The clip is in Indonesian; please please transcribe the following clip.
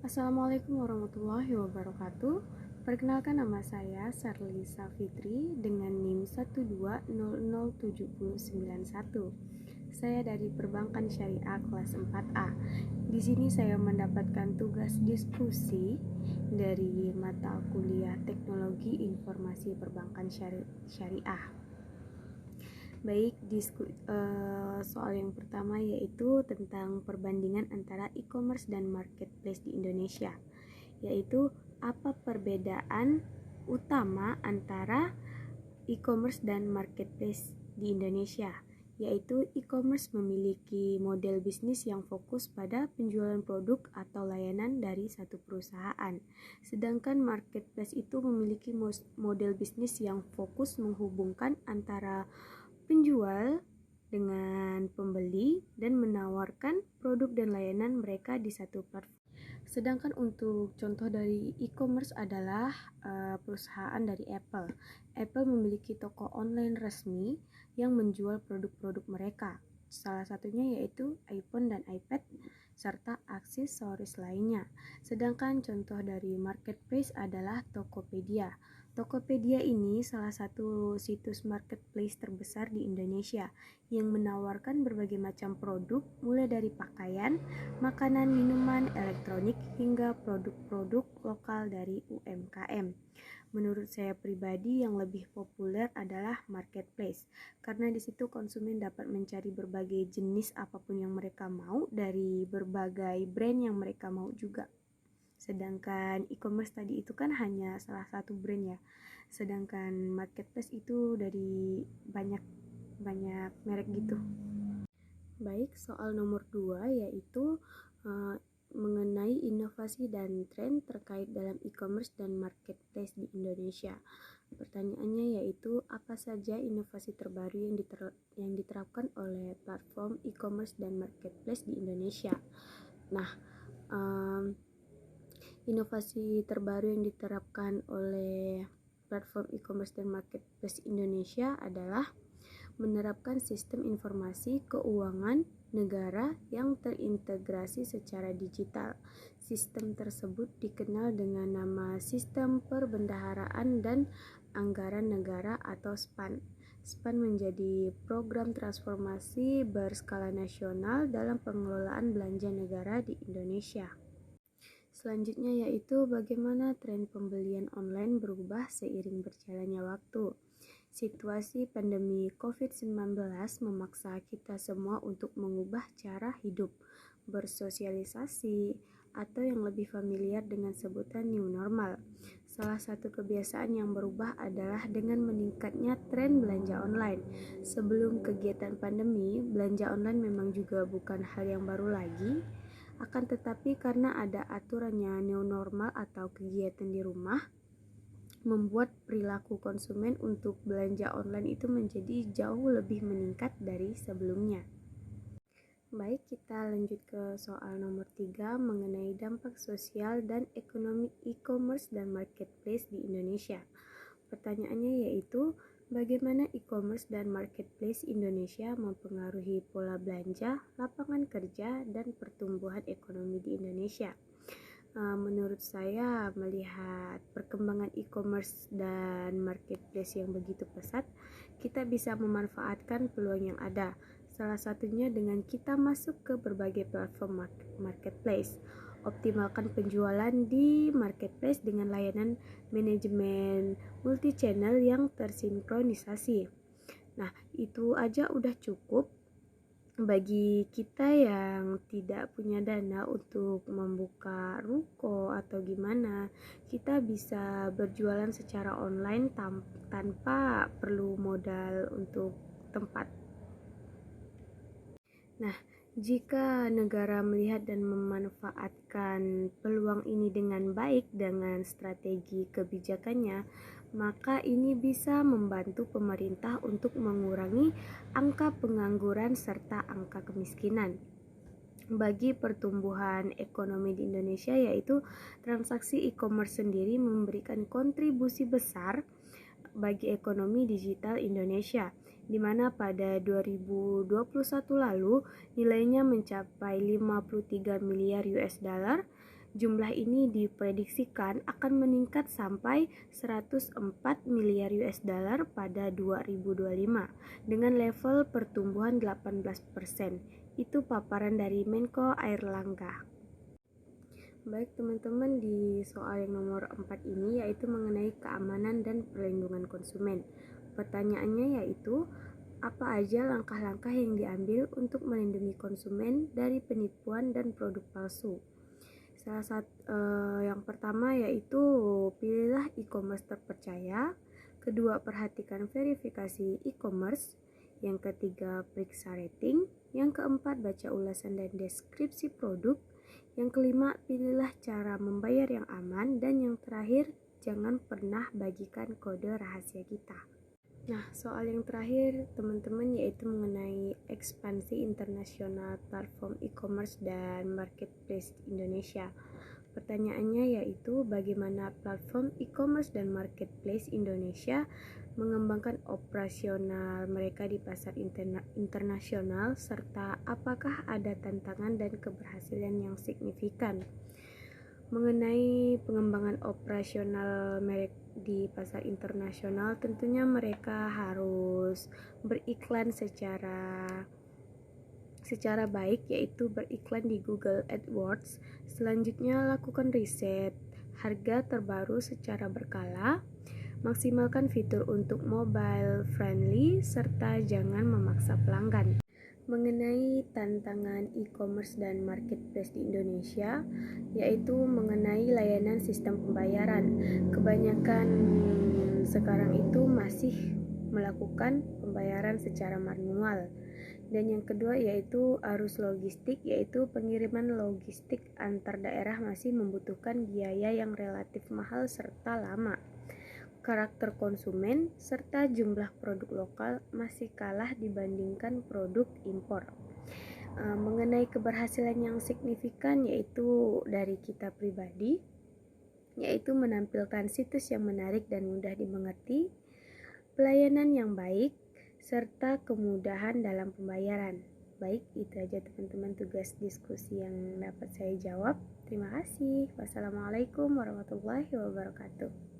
Assalamualaikum warahmatullahi wabarakatuh. Perkenalkan, nama saya Sarli Safitri dengan NIM 1200791. Saya dari Perbankan Syariah kelas 4A. Di sini saya mendapatkan tugas diskusi dari mata kuliah Teknologi Informasi Perbankan Syariah. Baik, soal yang pertama yaitu tentang perbandingan antara e-commerce dan marketplace di Indonesia, yaitu apa perbedaan utama antara e-commerce dan marketplace di Indonesia. Yaitu e-commerce memiliki model bisnis yang fokus pada penjualan produk atau layanan dari satu perusahaan, sedangkan marketplace itu memiliki model bisnis yang fokus menghubungkan antara penjual dengan pembeli dan menawarkan produk dan layanan mereka di satu platform. Sedangkan untuk contoh dari e-commerce adalah perusahaan dari Apple. Apple memiliki toko online resmi yang menjual produk-produk mereka. Salah satunya yaitu iPhone dan iPad serta aksesoris lainnya. Sedangkan contoh dari marketplace adalah Tokopedia. Tokopedia ini salah satu situs marketplace terbesar di Indonesia yang menawarkan berbagai macam produk mulai dari pakaian, makanan, minuman, elektronik hingga produk-produk lokal dari UMKM. Menurut saya pribadi yang lebih populer adalah marketplace karena di situ konsumen dapat mencari berbagai jenis apapun yang mereka mau dari berbagai brand yang mereka mau juga. Sedangkan e-commerce tadi itu kan hanya salah satu brand ya. Sedangkan marketplace itu dari banyak merek gitu. Baik, soal nomor 2 yaitu mengenai inovasi dan tren terkait dalam e-commerce dan marketplace di Indonesia. Pertanyaannya yaitu apa saja inovasi terbaru yang diterapkan oleh platform e-commerce dan marketplace di Indonesia. Nah, inovasi terbaru yang diterapkan oleh platform e-commerce dan marketplace Indonesia adalah menerapkan sistem informasi keuangan negara yang terintegrasi secara digital. Sistem tersebut dikenal dengan nama Sistem Perbendaharaan dan Anggaran Negara atau SPAN. SPAN menjadi program transformasi berskala nasional dalam pengelolaan belanja negara di Indonesia. Selanjutnya yaitu bagaimana tren pembelian online berubah seiring berjalannya waktu. Situasi pandemi COVID-19 memaksa kita semua untuk mengubah cara hidup, bersosialisasi, atau yang lebih familiar dengan sebutan new normal. Salah satu kebiasaan yang berubah adalah dengan meningkatnya tren belanja online. Sebelum kegiatan pandemi, belanja online memang juga bukan hal yang baru lagi. Akan tetapi karena ada aturannya new normal atau kegiatan di rumah, membuat perilaku konsumen untuk belanja online itu menjadi jauh lebih meningkat dari sebelumnya. Baik, kita lanjut ke soal nomor 3 mengenai dampak sosial dan ekonomi e-commerce dan marketplace di Indonesia. Pertanyaannya yaitu bagaimana e-commerce dan marketplace Indonesia mempengaruhi pola belanja, lapangan kerja, dan pertumbuhan ekonomi di Indonesia. Menurut saya, melihat perkembangan e-commerce dan marketplace yang begitu pesat, kita bisa memanfaatkan peluang yang ada. Salah satunya dengan kita masuk ke berbagai platform marketplace. Optimalkan penjualan di marketplace dengan layanan manajemen multi-channel yang tersinkronisasi. Nah, itu aja udah cukup bagi kita yang tidak punya dana untuk membuka ruko atau gimana. Kita bisa berjualan secara online tanpa perlu modal untuk tempat. Nah, jika negara melihat dan memanfaatkan peluang ini dengan baik dengan strategi kebijakannya, maka ini bisa membantu pemerintah untuk mengurangi angka pengangguran serta angka kemiskinan. Bagi pertumbuhan ekonomi di Indonesia, yaitu transaksi e-commerce sendiri memberikan kontribusi besar bagi ekonomi digital Indonesia, di mana pada 2021 lalu nilainya mencapai 53 miliar US dollar Jumlah ini diprediksikan akan meningkat sampai 104 miliar US dollar pada 2025 dengan level pertumbuhan 18%. Itu paparan dari Menko Airlangga. Baik teman-teman, di soal yang nomor 4 ini yaitu mengenai keamanan dan perlindungan konsumen. Pertanyaannya yaitu, apa aja langkah-langkah yang diambil untuk melindungi konsumen dari penipuan dan produk palsu? Yang pertama yaitu pilihlah e-commerce terpercaya. Kedua, perhatikan verifikasi e-commerce. Yang ketiga, periksa rating. Yang keempat, baca ulasan dan deskripsi produk. Yang kelima, pilihlah cara membayar yang aman. Dan yang terakhir, jangan pernah bagikan kode rahasia kita. Nah, soal yang terakhir teman-teman yaitu mengenai ekspansi internasional platform e-commerce dan marketplace di Indonesia. Pertanyaannya yaitu bagaimana platform e-commerce dan marketplace Indonesia mengembangkan operasional mereka di pasar internasional, serta apakah ada tantangan dan keberhasilan yang signifikan. Mengenai pengembangan operasional merek di pasar internasional, tentunya mereka harus beriklan secara baik, yaitu beriklan di Google AdWords. Selanjutnya, lakukan riset harga terbaru secara berkala, maksimalkan fitur untuk mobile friendly, serta jangan memaksa pelanggan. Mengenai tantangan e-commerce dan marketplace di Indonesia, yaitu mengenai layanan sistem pembayaran. Kebanyakan sekarang itu masih melakukan pembayaran secara manual. Dan yang kedua yaitu arus logistik, yaitu pengiriman logistik antar daerah masih membutuhkan biaya yang relatif mahal serta lama. Karakter konsumen serta jumlah produk lokal masih kalah dibandingkan produk impor. Mengenai keberhasilan yang signifikan yaitu dari kita pribadi, yaitu menampilkan situs yang menarik dan mudah dimengerti, pelayanan yang baik, serta kemudahan dalam pembayaran. Baik, itu aja teman-teman tugas diskusi yang dapat saya jawab. Terima kasih. Wassalamualaikum warahmatullahi wabarakatuh.